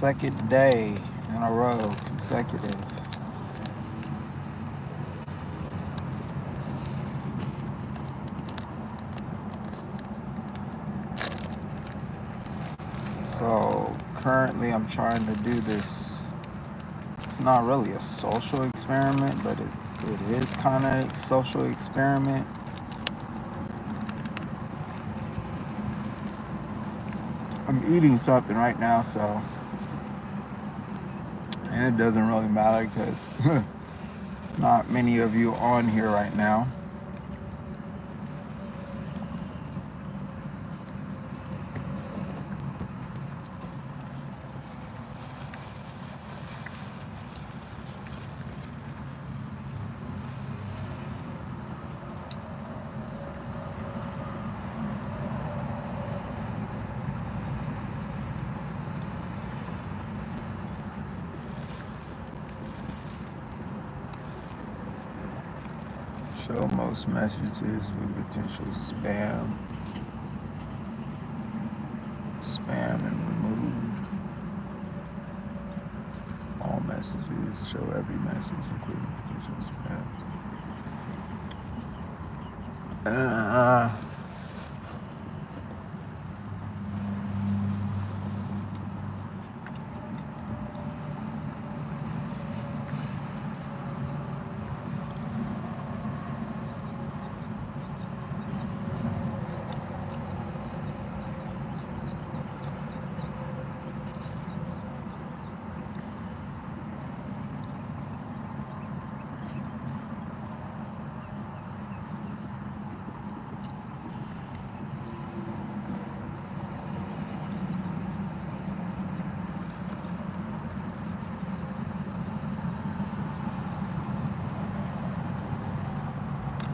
second day in a row, consecutive. So currently I'm trying to do this. It's not really a social experiment, but it is kind of a social experiment. I'm eating something right now, so, and it doesn't really matter because it's not many of you on here right now. Show most messages with potential spam. Spam and remove all messages. Show every message, including potential spam.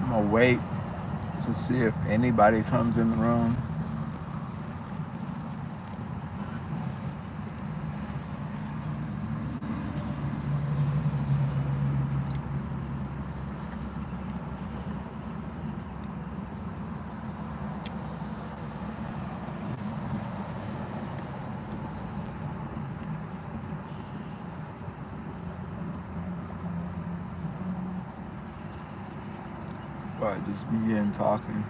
I'm gonna wait to see if anybody comes in the room. But just begin talking.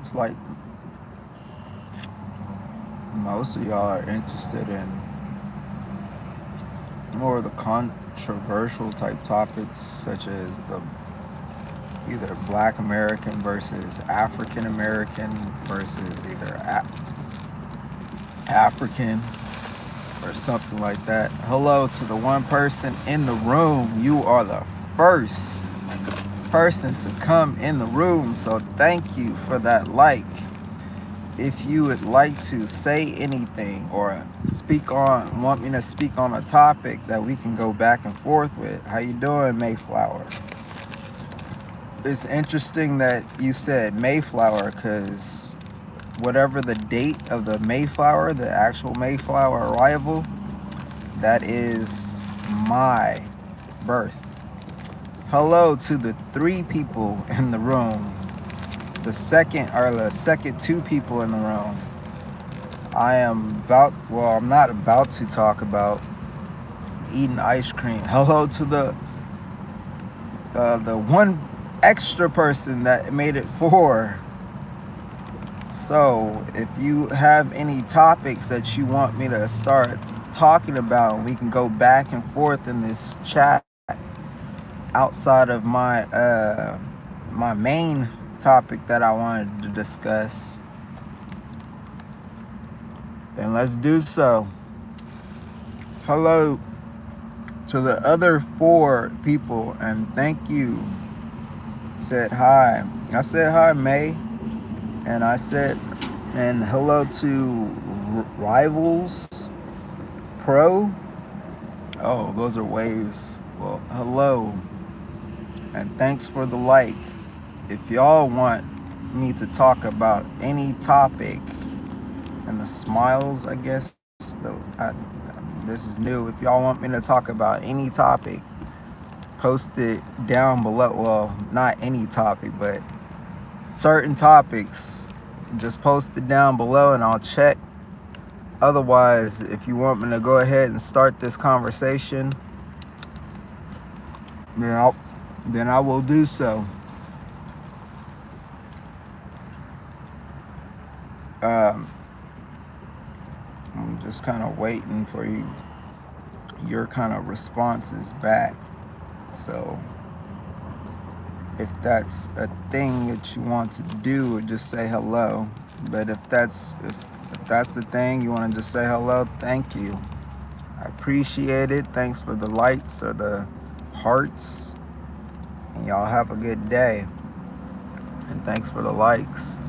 It's like most of y'all are interested in more of the controversial type topics, such as the either Black American versus African American versus either African or something like that. Hello to the one person in the room. You are the first person to come in the room, so thank you for that like. If you would like to say anything or want me to speak on a topic that we can go back and forth with. How you doing, Mayflower? It's interesting that you said Mayflower, because whatever the date of the Mayflower, the actual Mayflower arrival, that is my birth. Hello to the 3 people in the room. The second two people in the room. I'm not about to talk about eating ice cream. Hello to the one extra person that made it 4. So if you have any topics that you want me to start talking about, we can go back and forth in this chat outside of my my main topic that I wanted to discuss. Then let's do so. Hello to the other 4 people, and thank you. Said hi. I said hi, May, and I said, and hello to Rivals Pro. Oh, those are waves. Well, hello, and thanks for the like. If y'all want me to talk about any topic, and the smiles, I guess, this is new. If y'all want me to talk about any topic, post it down below. Well, not any topic, but certain topics. Just post it down below and I'll check. Otherwise, if you want me to go ahead and start this conversation, then I will do so. I'm just kind of waiting for your kind of responses back. So if that's a thing that you want to do, just say hello. But if that's the thing you want to just say hello, thank you. I appreciate it. Thanks for the likes or the hearts. And y'all have a good day. And thanks for the likes.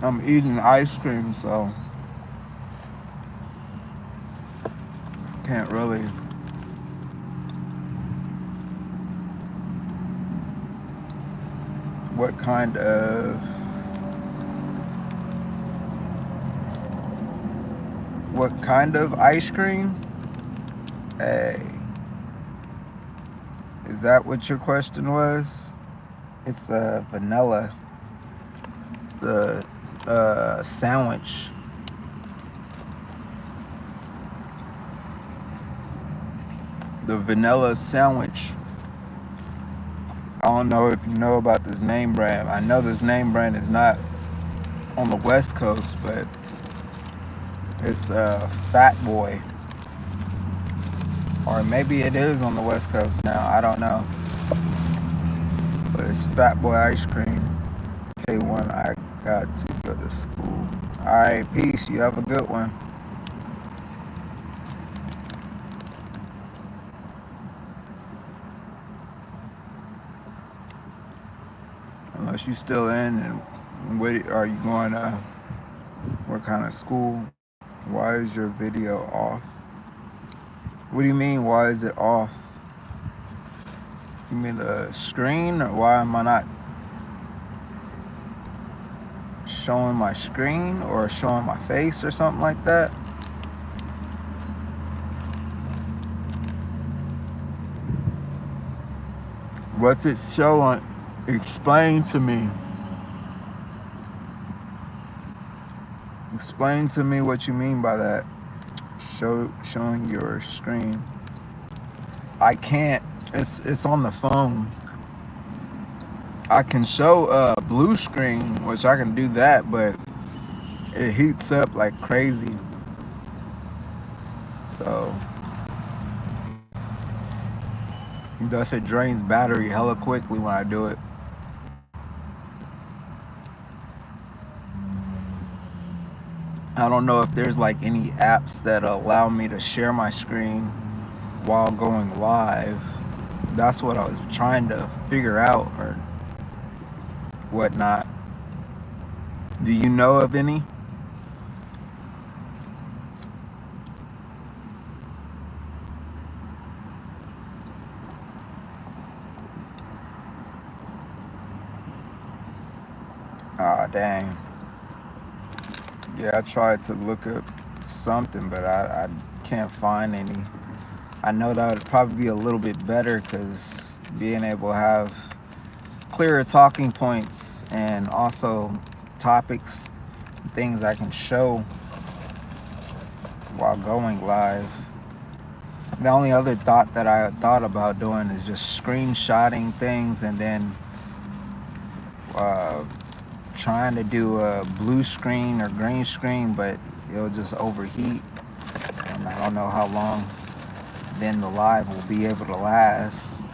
I'm eating ice cream, so can't really what kind of ice cream? Hey, is that what your question was? It's vanilla. It's the sandwich. The vanilla sandwich. I don't know if you know about this name brand. I know this name brand is not on the West Coast, but it's Fat Boy. Or maybe it is on the West Coast now. I don't know. But it's Fat Boy ice cream. K1, I got to go to school. Alright, peace. You have a good one. Unless you still in, and wait, are you going to what kind of school? Why is your video off? What do you mean, why is it off? You mean the screen, or why am I not showing my screen or showing my face or something like that? What's it showing? Explain to me. Explain to me what you mean by that. Showing your screen. I can't. It's on the phone. I can show a blue screen, which I can do that, but it heats up like crazy. So thus it drains battery hella quickly when I do it. I don't know if there's like any apps that allow me to share my screen while going live. That's what I was trying to figure out or whatnot. Do you know of any? Ah, dang. Yeah, I tried to look up something, but I can't find any. I know that would probably be a little bit better, because being able to have clearer talking points and also topics, things I can show while going live. The only other thought that I thought about doing is just screenshotting things and then trying to do a blue screen or green screen, but it'll just overheat, and I don't know how long then the live will be able to last.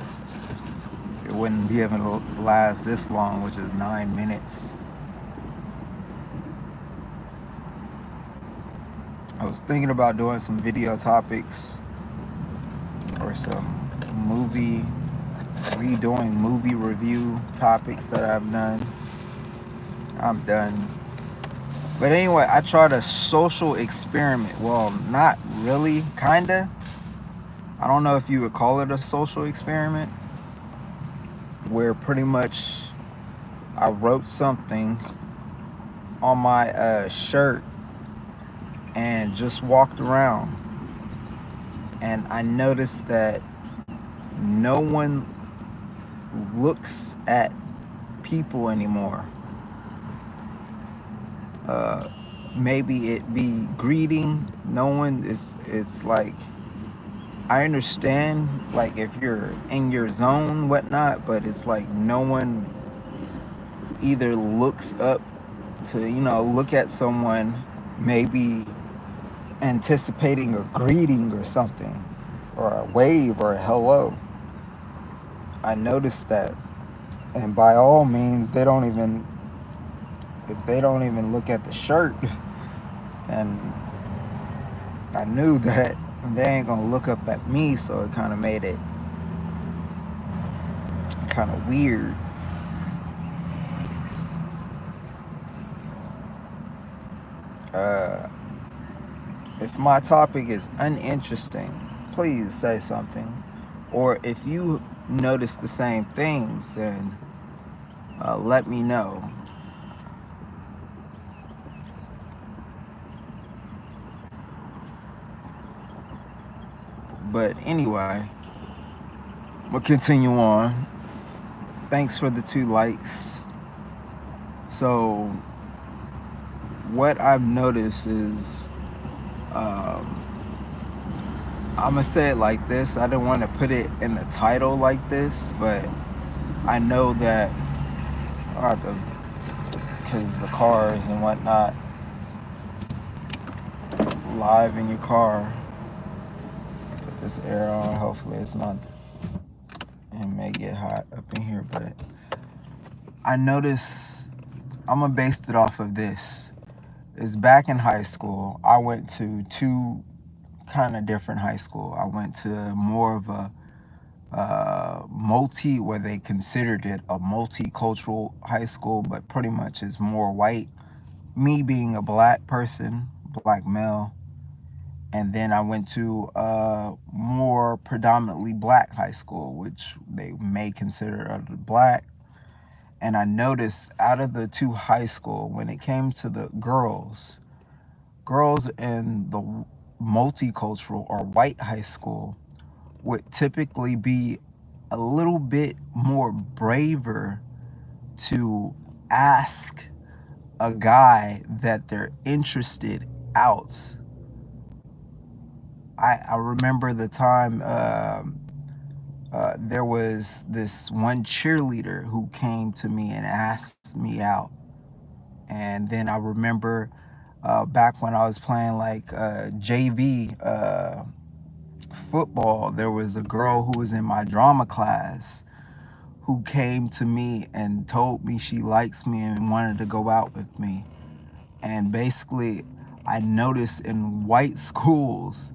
It wouldn't be able to last this long, which is 9 minutes. I was thinking about doing some video topics or some redoing movie review topics that I've done. I'm done But anyway, I tried a social experiment. Well, not really, kinda. I don't know if you would call it a social experiment, where pretty much I wrote something on my shirt and just walked around. And I noticed that no one looks at people anymore. Uh, Maybe it be greeting. No one is, it's like, I understand, like, if you're in your zone, whatnot, but it's like no one either looks up to, look at someone, maybe anticipating a greeting or something, or a wave or a hello. I noticed that. And by all means, they don't even, if they don't even look at the shirt, then I knew that they ain't gonna look up at me, so it kind of made it kind of weird. Uh, if my topic is uninteresting, please say something. Or if you notice the same things, then let me know. But anyway, we'll continue on. Thanks for the 2 likes. So, what I've noticed is, um, I'm gonna say it like this. I didn't want to put it in the title like this, but I know that because the cars and whatnot, live in your car. Put this air on. Hopefully, it's not. It may get hot up in here, but I notice I'm gonna base it off of this. Is back in high school, I went to 2 kind of different high school. I went to more of a where they considered it a multicultural high school, but pretty much is more white. Me being a black person, black male, and then I went to a more predominantly black high school, which they may consider black. And I noticed out of the 2 high school, when it came to the girls in the multicultural or white high school would typically be a little bit more braver to ask a guy that they're interested out. I remember the time there was this one cheerleader who came to me and asked me out. And then I remember back when I was playing like JV football, there was a girl who was in my drama class who came to me and told me she likes me and wanted to go out with me. And basically, I noticed in white schools,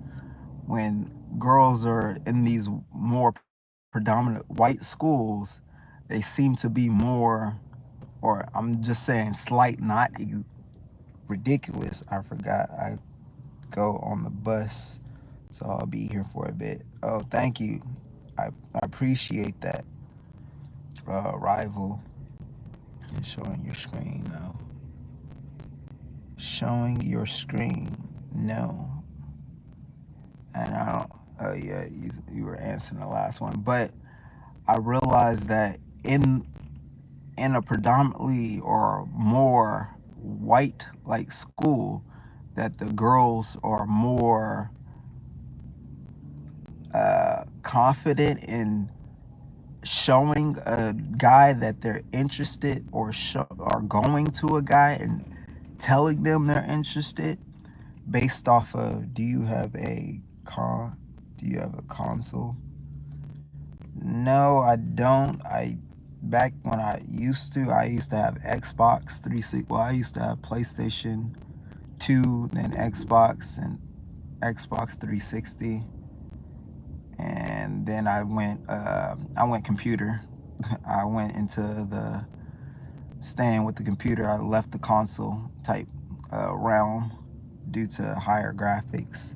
when girls are in these more predominant white schools, they seem to be more, or I'm just saying slight, not ridiculous. I forgot I go on the bus, so I'll be here for a bit. Oh, thank you. I appreciate that. Rival. Showing your screen now. Showing your screen. No. And I don't. Oh yeah, you were answering the last one, but I realized that in a predominantly or more white like school, that the girls are more confident in showing a guy that they're interested, or going to a guy and telling them they're interested based off of, do you have a console? No, I don't. Back when I used to have Xbox 360. Well, I used to have PlayStation 2, then Xbox, and Xbox 360. And then I went computer. I went into the staying with the computer. I left the console type realm due to higher graphics.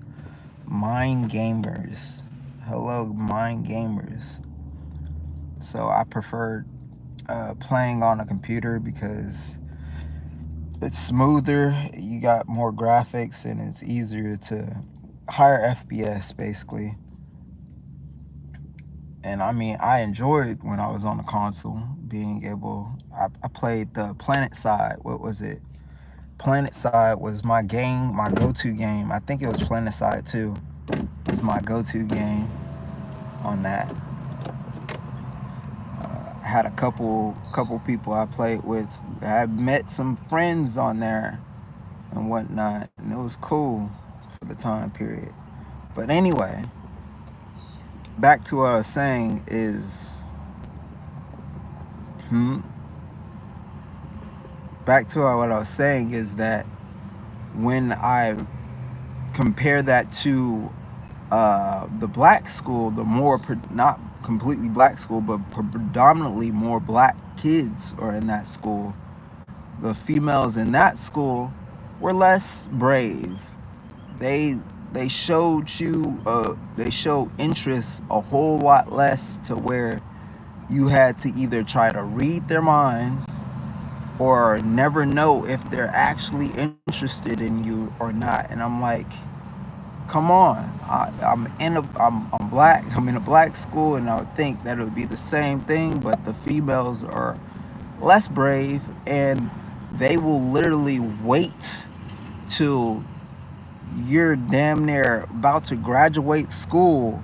Mind gamers. Hello, mind gamers. So I preferred playing on a computer because it's smoother, you got more graphics, and it's easier to higher FPS basically. And I mean, I enjoyed when I was on the console being able. I played the PlanetSide. What was it? PlanetSide was my game, my go-to game. I think it was PlanetSide 2. It's my go-to game on that. I had a couple people I played with. I met some friends on there and whatnot, and it was cool for the time period. But anyway, back to what I was saying is, back to what I was saying is that when I compare that to the black school, the more, not completely black school, but predominantly more black kids are in that school. The females in that school were less brave. They showed you, they showed interest a whole lot less, to where you had to either try to read their minds or never know if they're actually interested in you or not. And I'm like, come on, I'm black, I'm in a black school, and I would think that it would be the same thing, but the females are less brave, and they will literally wait till you're damn near about to graduate school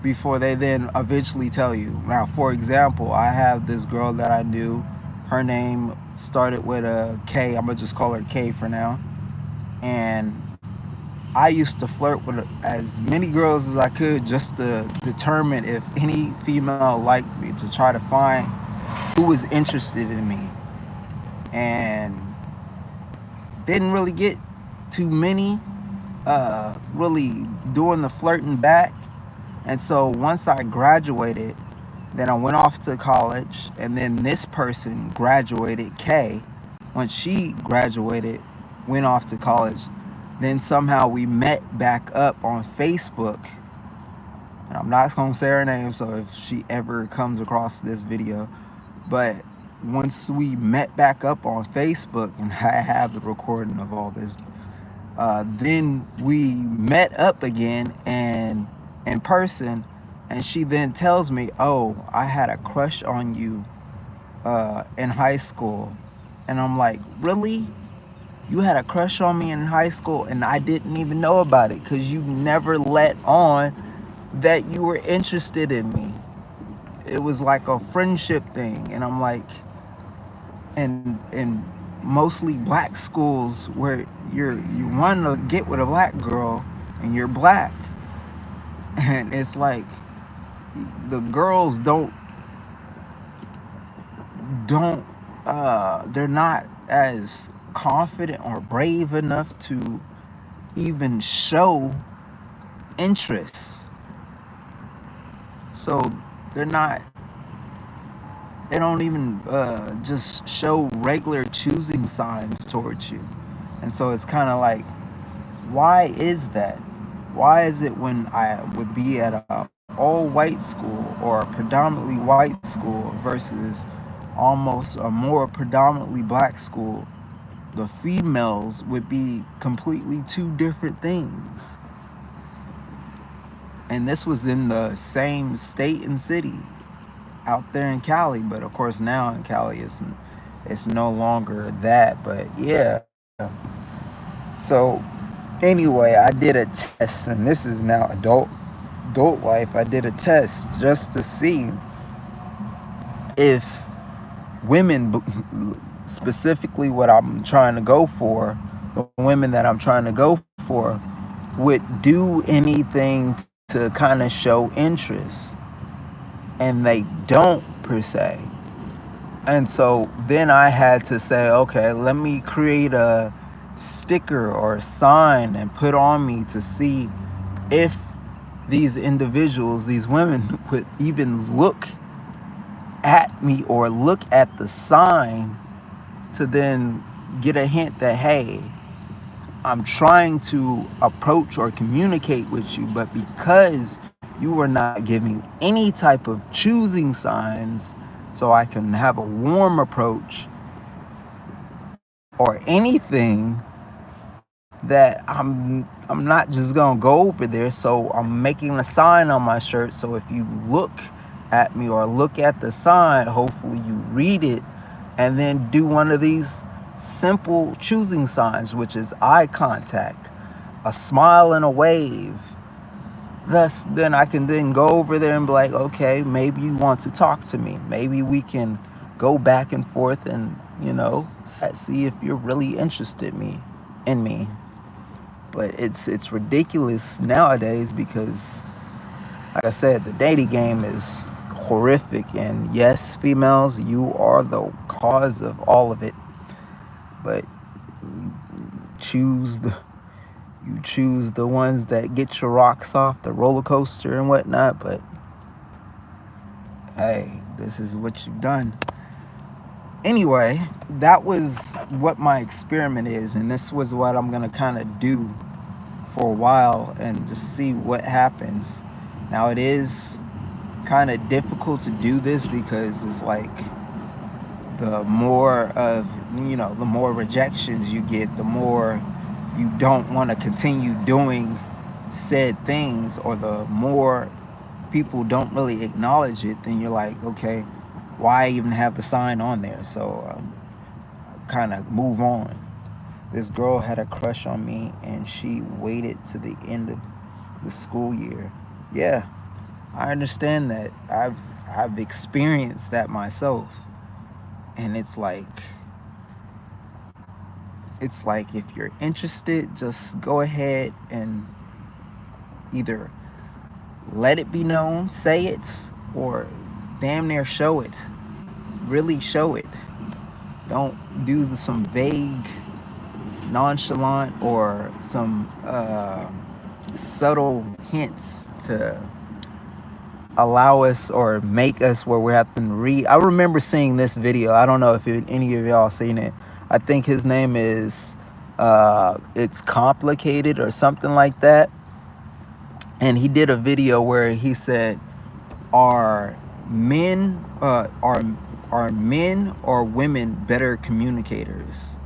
before they then eventually tell you. Now, for example, I have this girl that I knew. Her name started with a K. I'm gonna just call her K for now. And I used to flirt with as many girls as I could, just to determine if any female liked me, to try to find who was interested in me. And didn't really get too many really doing the flirting back. And so once I graduated, then I went off to college, and then this person graduated, Kay. When she graduated, went off to college, then somehow we met back up on Facebook. And I'm not gonna say her name, so if she ever comes across this video, but once we met back up on Facebook, and I have the recording of all this, then we met up again and in person, and she then tells me, oh, I had a crush on you in high school. And I'm like, really? You had a crush on me in high school and I didn't even know about it, because you never let on that you were interested in me. It was like a friendship thing. And I'm like, and mostly black schools where you want to get with a black girl and you're black, and it's like the girls don't they're not as confident or brave enough to even show interest. So they don't even just show regular choosing signs towards you. And so it's kind of like, why is that? Why is it when I would be at a all-white school or a predominantly white school versus almost a more predominantly black school, the females would be completely two different things? And this was in the same state and city out there in Cali, but of course now in Cali it's no longer that. But yeah, so anyway, I did a test, and this is now adult life. I did a test just to see if women, specifically what I'm trying to go for, the women that I'm trying to go for, would do anything to kind of show interest. And they don't, per se. And so then I had to say, okay, let me create a sticker or a sign and put on me to see if these individuals, these women, would even look at me or look at the sign to then get a hint that, hey, I'm trying to approach or communicate with you, but because you were not giving any type of choosing signs so I can have a warm approach or anything, that I'm not just gonna go over there. So I'm making a sign on my shirt, so if you look at me or look at the sign, hopefully you read it and then do one of these simple choosing signs, which is eye contact, a smile and a wave. Thus, then I can then go over there and be like, okay, maybe you want to talk to me. Maybe we can go back and forth and, see if you're really interested in me. But it's ridiculous nowadays because, like I said, the dating game is horrific. And yes, females, you are the cause of all of it. But you choose the ones that get your rocks off the roller coaster and whatnot. But hey, this is what you've done. Anyway, that was what my experiment is, and this was what I'm gonna kind of do for a while and just see what happens. Now, it is kind of difficult to do this because it's like the more rejections you get, the more you don't want to continue doing said things, or the more people don't really acknowledge it, then you're like, okay, why even have the sign on there? So kind of move on. This girl had a crush on me and she waited to the end of the school year. Yeah, I understand that. I've experienced that myself. And it's like if you're interested, just go ahead and either let it be known, say it, or damn near show it. Really show it. Don't do some vague, nonchalant, or some subtle hints to allow us or make us where we have to read. I remember seeing this video. I don't know if any of y'all seen it. I think his name is It's Complicated or something like that. And he did a video where he said, are men or women better communicators?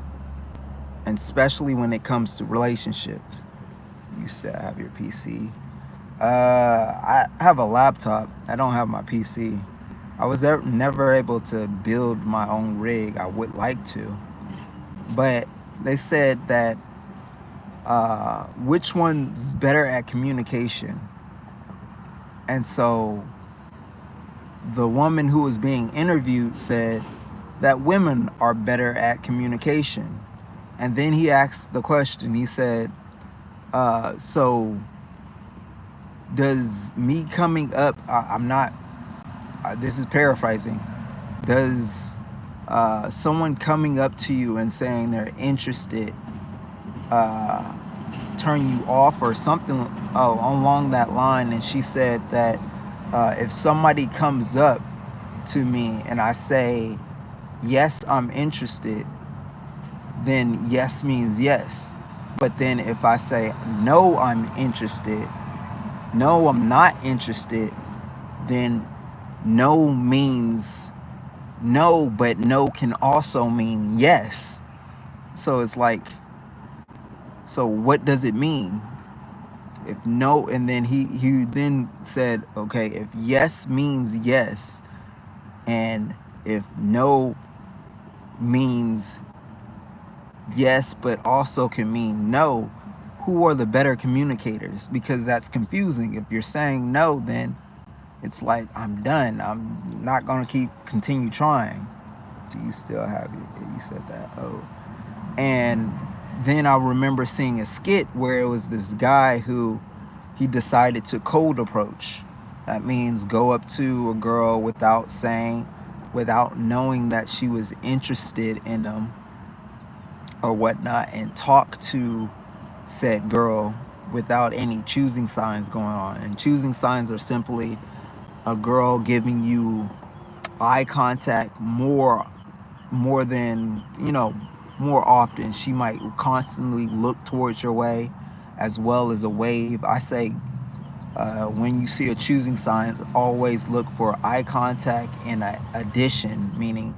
And especially when it comes to relationships. You still have your PC. I have a laptop. I don't have my PC. I was never able to build my own rig. I would like to. But they said that which one's better at communication? And so the woman who was being interviewed said that women are better at communication. And then he asked the question, he said, so does me coming up, I'm not, this is paraphrasing, does someone coming up to you and saying they're interested turn you off, or something along that line? And she said that if somebody comes up to me and I say, yes, I'm interested, then yes means yes. But then if I say, no, I'm interested, no, I'm not interested, then no means no, but no can also mean yes. So it's like, so what does it mean? If no, and then he then said, okay, if yes means yes, and if no means yes, but also can mean no, who are the better communicators? Because that's confusing. If you're saying no, then it's like, I'm done. I'm not going to continue trying. Do you still have it? You said that. Oh. And then I remember seeing a skit where it was this guy who he decided to cold approach. That means go up to a girl without knowing that she was interested in them or whatnot, and talk to said girl without any choosing signs going on. And choosing signs are simply a girl giving you eye contact more than more often. She might constantly look towards your way as well as a wave. I say when you see a choosing sign, always look for eye contact and addition, meaning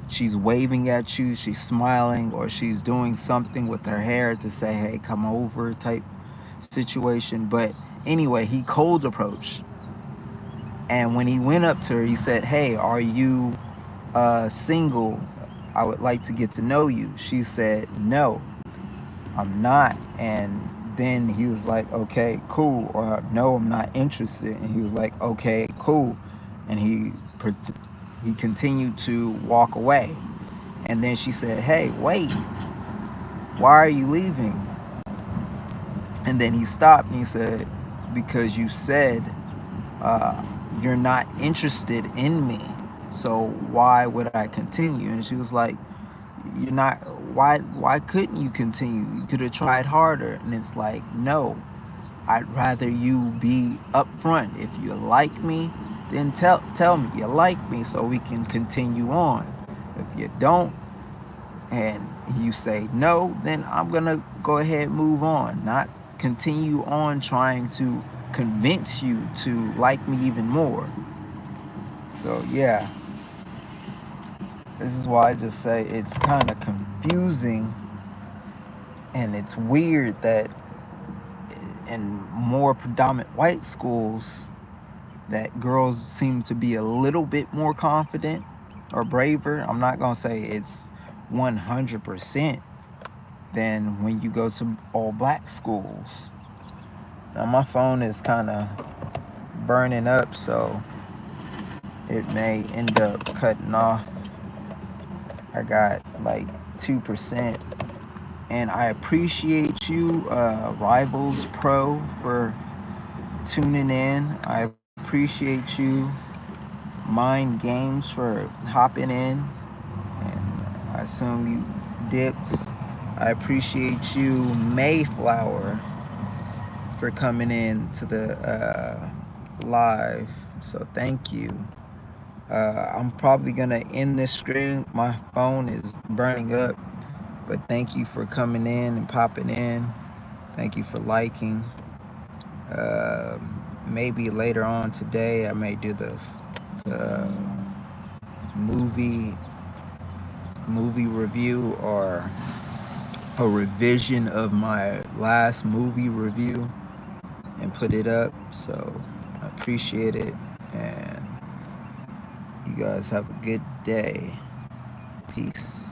she's waving at you, she's smiling, or she's doing something with her hair to say, hey, come over type situation. But anyway, he cold approached. And when he went up to her, he said, hey, are you single? I would like to get to know you. She said, no, I'm not. And then he was like, okay, cool. Or no, I'm not interested. And he was like, okay, cool. And he continued to walk away. And then she said, hey, wait, why are you leaving? And then he stopped and he said, because you said you're not interested in me. So why would I continue? And she was like, you're not, why couldn't you continue? You could have tried harder. And it's like, no, I'd rather you be upfront. If you like me, then tell me you like me so we can continue on. If you don't and you say no, then I'm gonna go ahead and move on, not continue on trying to convince you to like me even more. So yeah, this is why I just say it's kind of confusing, and it's weird that in more predominant white schools that girls seem to be a little bit more confident or braver. I'm not gonna say it's 100% than when you go to all black schools. Now my phone is kind of burning up, so it may end up cutting off. I got like 2%. And I appreciate you, Rivals Pro, for tuning in. I appreciate you, Mind Games, for hopping in. And I assume you dipped. I appreciate you, Mayflower, for coming in to the live. So thank you. I'm probably gonna end this stream. My phone is burning up, but thank you for coming in and popping in. Thank you for liking. Maybe later on today I may do the movie review, or a revision of my last movie review, and put it up. So I appreciate it, and you guys have a good day. Peace.